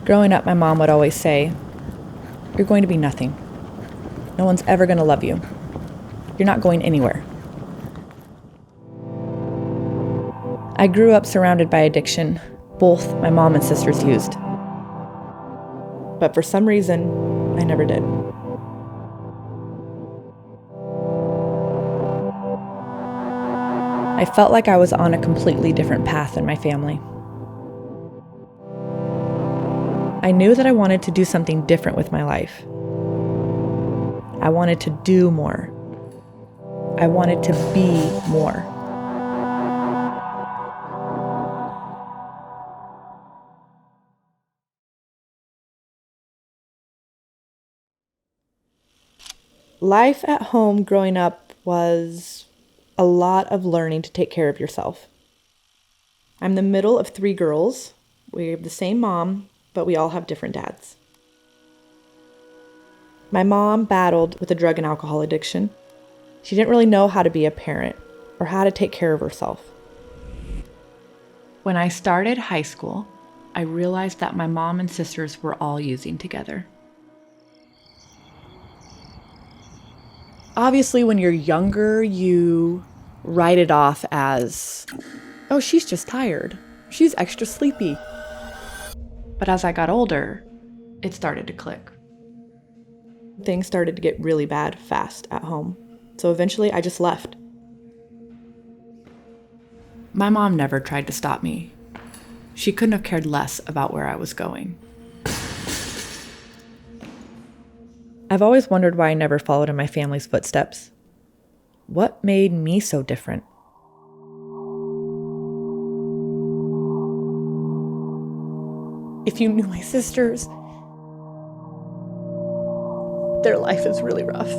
Growing up, my mom would always say, "You're going to be nothing. No one's ever going to love you. You're not going anywhere." I grew up surrounded by addiction, both my mom and sisters used. But for some reason, I never did. I felt like I was on a completely different path than my family. I knew that I wanted to do something different with my life. I wanted to do more. I wanted to be more. Life at home growing up was a lot of learning to take care of yourself. I'm the middle of 3 girls. We have the same mom, but we all have different dads. My mom battled with a drug and alcohol addiction. She didn't really know how to be a parent or how to take care of herself. When I started high school, I realized that my mom and sisters were all using together. Obviously, when you're younger, you write it off as, "Oh, she's just tired. She's extra sleepy." But as I got older, it started to click. Things started to get really bad fast at home. So eventually I just left. My mom never tried to stop me. She couldn't have cared less about where I was going. I've always wondered why I never followed in my family's footsteps. What made me so different? If you knew my sisters, their life is really rough.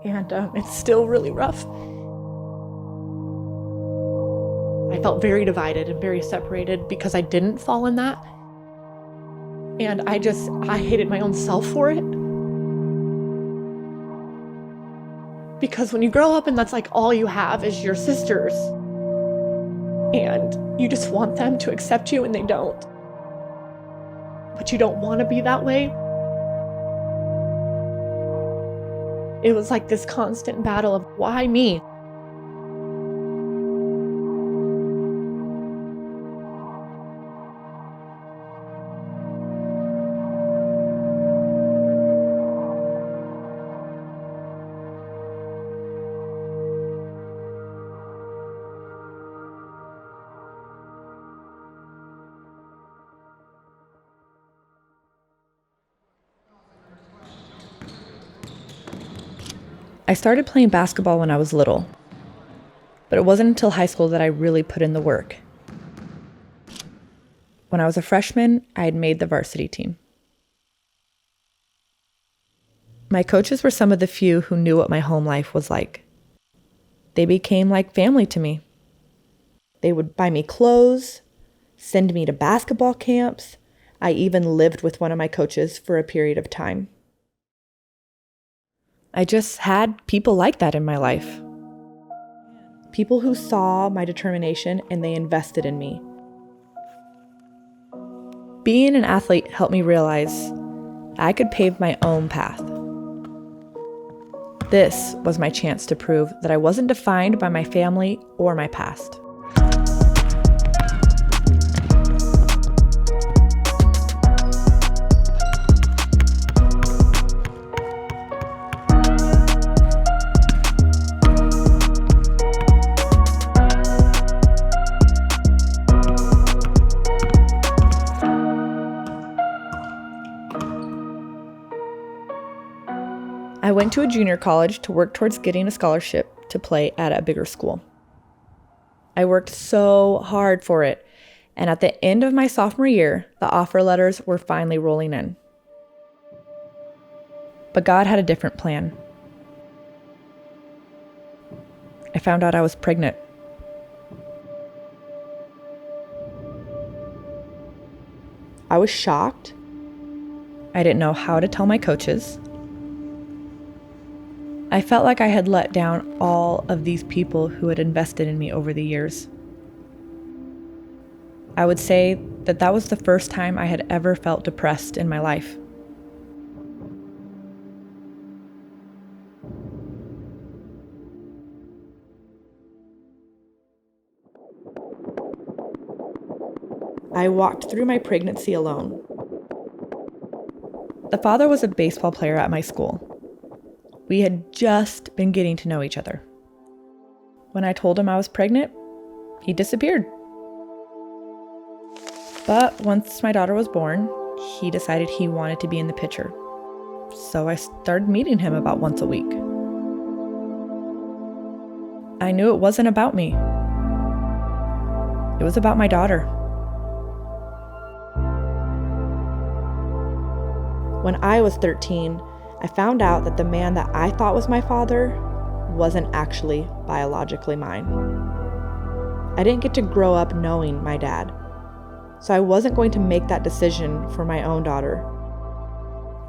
And it's still really rough. I felt very divided and very separated because I didn't fall in that. And I hated my own self for it. Because when you grow up and that's like all you have is your sisters, and you just want them to accept you and they don't. But you don't want to be that way. It was like this constant battle of, why me? I started playing basketball when I was little, but it wasn't until high school that I really put in the work. When I was a freshman, I had made the varsity team. My coaches were some of the few who knew what my home life was like. They became like family to me. They would buy me clothes, send me to basketball camps. I even lived with one of my coaches for a period of time. I just had people like that in my life. People who saw my determination and they invested in me. Being an athlete helped me realize I could pave my own path. This was my chance to prove that I wasn't defined by my family or my past. I went to a junior college to work towards getting a scholarship to play at a bigger school. I worked so hard for it, and at the end of my sophomore year, the offer letters were finally rolling in. But God had a different plan. I found out I was pregnant. I was shocked. I didn't know how to tell my coaches. I felt like I had let down all of these people who had invested in me over the years. I would say that that was the first time I had ever felt depressed in my life. I walked through my pregnancy alone. The father was a baseball player at my school. We had just been getting to know each other. When I told him I was pregnant, he disappeared. But once my daughter was born, he decided he wanted to be in the picture. So I started meeting him about once a week. I knew it wasn't about me. It was about my daughter. When I was 13, I found out that the man that I thought was my father wasn't actually biologically mine. I didn't get to grow up knowing my dad, so I wasn't going to make that decision for my own daughter.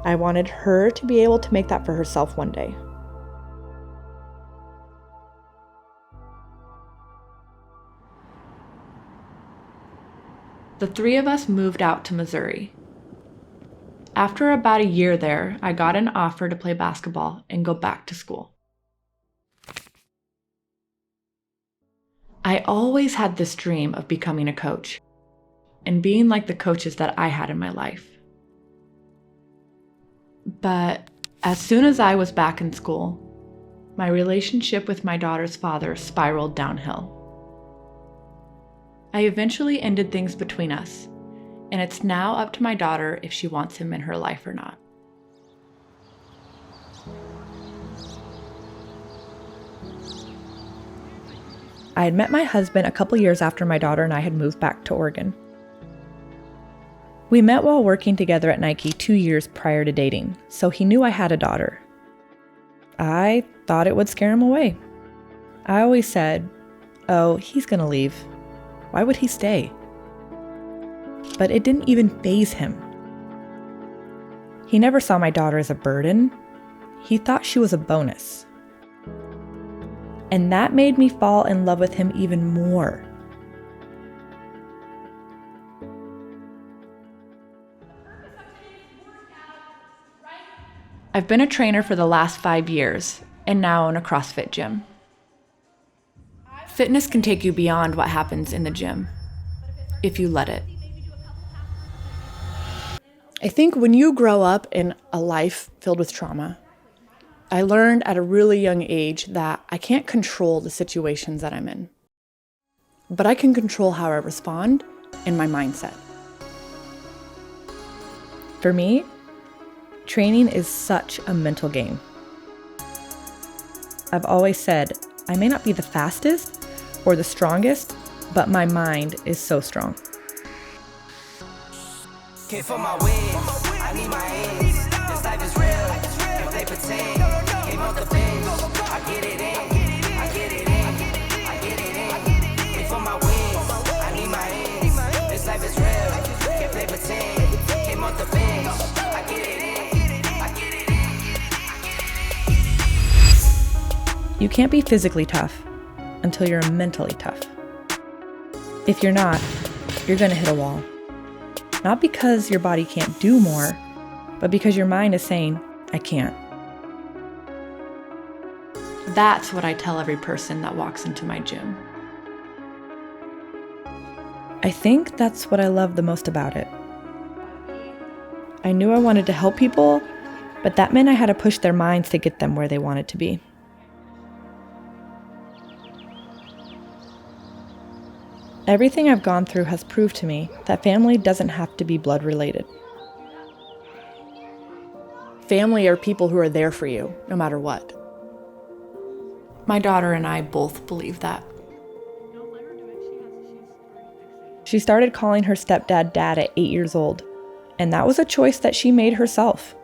I wanted her to be able to make that for herself one day. The three of us moved out to Missouri. After about a year there, I got an offer to play basketball and go back to school. I always had this dream of becoming a coach and being like the coaches that I had in my life. But as soon as I was back in school, my relationship with my daughter's father spiraled downhill. I eventually ended things between us, and it's now up to my daughter if she wants him in her life or not. I had met my husband a couple years after my daughter and I had moved back to Oregon. We met while working together at Nike 2 years prior to dating, so he knew I had a daughter. I thought it would scare him away. I always said, "Oh, he's gonna leave. Why would he stay?" But it didn't even faze him. He never saw my daughter as a burden. He thought she was a bonus. And that made me fall in love with him even more. I've been a trainer for the last 5 years and now own a CrossFit gym. Fitness can take you beyond what happens in the gym, if you let it. I think when you grow up in a life filled with trauma, I learned at a really young age that I can't control the situations that I'm in, but I can control how I respond and my mindset. For me, training is such a mental game. I've always said, I may not be the fastest or the strongest, but my mind is so strong. Came for my wins, I need my ends. This life is real, can't play pretend. Came off the bench, I get it in, I get it in, I get it in. Came for my wins, I need my ends. This life is real, can't play pretend. Came off the bench, I get it in, I get it in. You can't be physically tough until you're mentally tough. If you're not, you're gonna hit a wall. Not because your body can't do more, but because your mind is saying, I can't. That's what I tell every person that walks into my gym. I think that's what I love the most about it. I knew I wanted to help people, but that meant I had to push their minds to get them where they wanted to be. Everything I've gone through has proved to me that family doesn't have to be blood related. Family are people who are there for you, no matter what. My daughter and I both believe that. She started calling her stepdad Dad at 8 years old, and that was a choice that she made herself.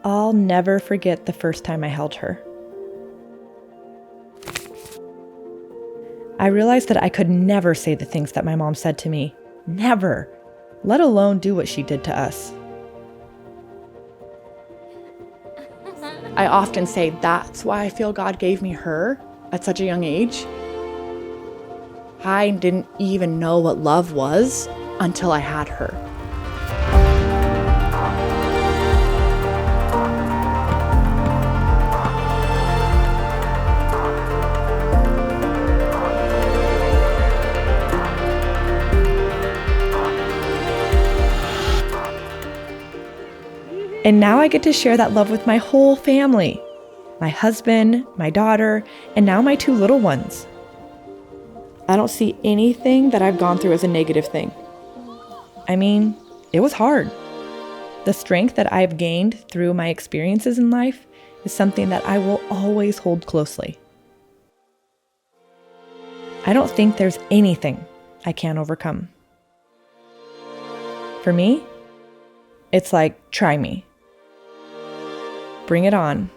I'll never forget the first time I held her. I realized that I could never say the things that my mom said to me. Never. Let alone do what she did to us. I often say that's why I feel God gave me her at such a young age. I didn't even know what love was until I had her. And now I get to share that love with my whole family, my husband, my daughter, and now my 2 little ones. I don't see anything that I've gone through as a negative thing. I mean, it was hard. The strength that I've gained through my experiences in life is something that I will always hold closely. I don't think there's anything I can't overcome. For me, it's like, try me. Bring it on.